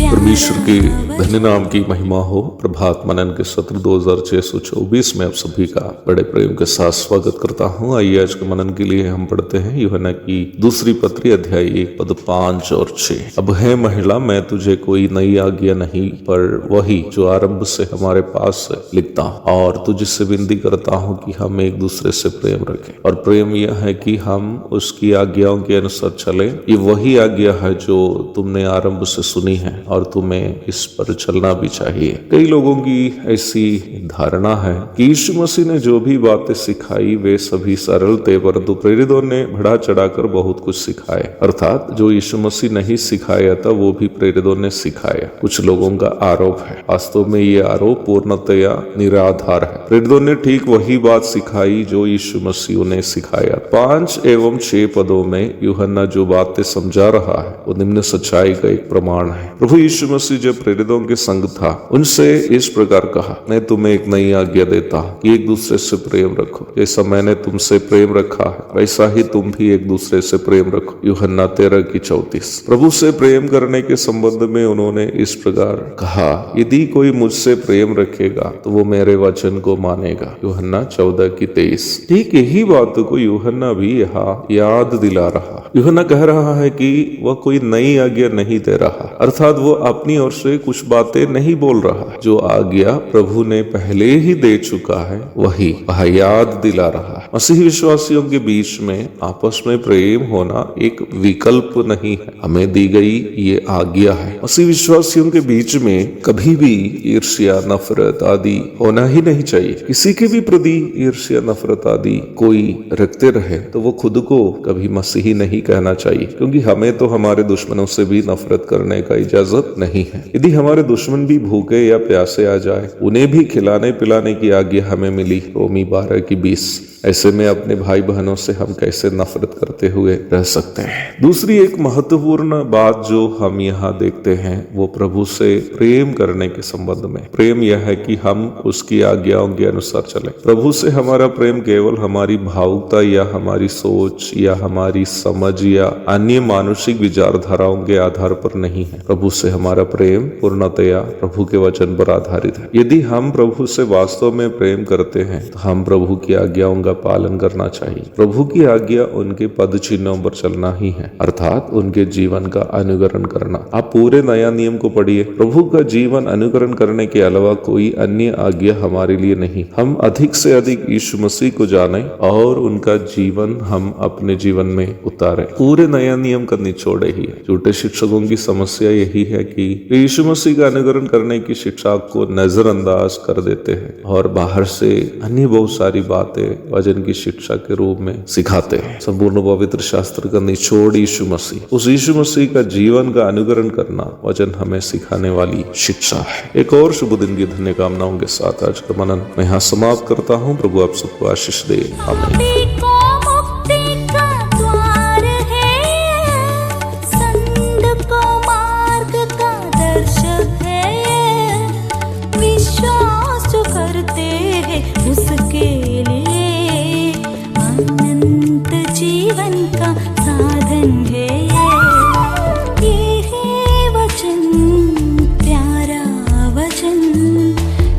परमेश्वर के धन्य नाम की महिमा हो। प्रभात मनन के सत्र 2624 में आप सभी का बड़े प्रेम के साथ स्वागत करता हूँ। आइए आज के मनन के लिए हम पढ़ते हैं यूहन्ना की दूसरी पत्री अध्याय 1 पद 5 और 6। अब है महिला, मैं तुझे कोई नई आज्ञा नहीं पर वही जो आरंभ से हमारे पास लिखता हूँ, और तुझसे विनती करता हूँ कि हम एक दूसरे से प्रेम रखें। और प्रेम यह है कि हम उसकी आज्ञाओं के अनुसार चले। ये वही आज्ञा है जो तुमने आरंभ से सुनी है और तुम्हें इस पर चलना भी चाहिए। कई लोगों की ऐसी धारणा है कि यीशु मसीह ने जो भी बातें सिखाई वे सभी सरल थे, परंतु प्रेरितों ने बढ़ा चढ़ाकर बहुत कुछ सिखाया। अर्थात जो यीशु मसीह नहीं सिखाया था वो भी प्रेरितों ने सिखाया। कुछ लोगों का आरोप है, वास्तव में ये आरोप पूर्णतया निराधार है। प्रेरितों ने ठीक वही बात सिखाई जो यीशु मसीह ने सिखाया। 5 एवं 6 पदों में यूहन्ना जो बातें समझा रहा है वो निम्न सच्चाई का एक प्रमाण है। प्रभु यीशु मसीह जब प्रेरितों के संग था उनसे इस प्रकार कहा, मैं तुम्हें एक नई आज्ञा देता हूँ कि एक दूसरे से प्रेम रखो। जैसा मैंने तुमसे प्रेम रखा है वैसा ही तुम भी एक दूसरे से प्रेम रखो। यूहन्ना 13:34। प्रभु से प्रेम करने के संबंध में उन्होंने इस प्रकार कहा, यदि कोई मुझसे प्रेम रखेगा तो वो मेरे वचन को मानेगा। यूहन्ना 14:23। ठीक यही बात को यूहन्ना भी यहाँ याद दिला रहा। यूहन्ना कह रहा है कि वह कोई नई आज्ञा नहीं दे रहा, अर्थात वो अपनी ओर से कुछ बातें नहीं बोल रहा। जो आज्ञा प्रभु ने पहले ही दे चुका है वही वह याद दिला रहा है। मसीह विश्वासियों के बीच में आपस में प्रेम होना एक विकल्प नहीं है, हमें दी गई ये आज्ञा है। मसीह विश्वासियों के बीच में कभी भी ईर्ष्या, नफरत आदि होना ही नहीं चाहिए। किसी के भी प्रति ईर्ष्या, नफरत आदि कोई रखते रहे तो वो खुद को कभी मसीही नहीं कहना चाहिए, क्योंकि हमें तो हमारे दुश्मनों से भी नफरत करने का इजाजत नहीं है। यदि हमारे दुश्मन भी भूखे या प्यासे आ जाए उन्हें भी खिलाने पिलाने की आज्ञा हमें मिली। रोमी 12:20। ऐसे में अपने भाई बहनों से हम कैसे नफरत करते हुए रह सकते हैं। दूसरी एक महत्वपूर्ण बात जो हम यहाँ देखते हैं वो प्रभु से प्रेम करने के संबंध में। प्रेम यह है कि हम उसकी आज्ञाओं के अनुसार चले। प्रभु से हमारा प्रेम केवल हमारी भावुकता या हमारी सोच या हमारी समझ या अन्य मानसिक विचारधाराओं के आधार पर नहीं है। प्रभु से हमारा प्रेम पूर्णतया प्रभु के वचन पर आधारित है। यदि हम प्रभु से वास्तव में प्रेम करते हैं तो हम प्रभु की आज्ञाओं का पालन करना चाहिए। प्रभु की आज्ञा उनके पद चिन्हों पर चलना ही है, अर्थात उनके जीवन का अनुकरण करना। आप पूरे नया नियम को पढ़िए, प्रभु का जीवन अनुकरण करने के अलावा कोई अन्य आज्ञा हमारे लिए नहीं। हम अधिक से अधिक यीशु मसीह को जाने और उनका जीवन हम अपने जीवन में उतारें। पूरे नया नियम का निचोड़ ही है। झूठे शिक्षकों की समस्या यही है कि यीशु मसीह का अनुकरण करने की शिक्षा को नजरअंदाज कर देते हैं और बाहर से अन्य बहुत सारी बातें वचन की शिक्षा के रूप में सिखाते हैं। संपूर्ण पवित्र शास्त्र का निचोड़ यीशु मसीह, उस यीशु मसीह का जीवन का अनुकरण करना वचन हमें सिखाने वाली शिक्षा है। एक और शुभ दिन की धन्य कामनाओं के साथ आज का मनन मैं यहाँ समाप्त करता हूँ। प्रभु आप सबको आशीष दे। आमीन।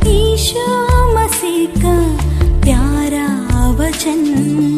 ईशु मसीह का प्यारा वचन।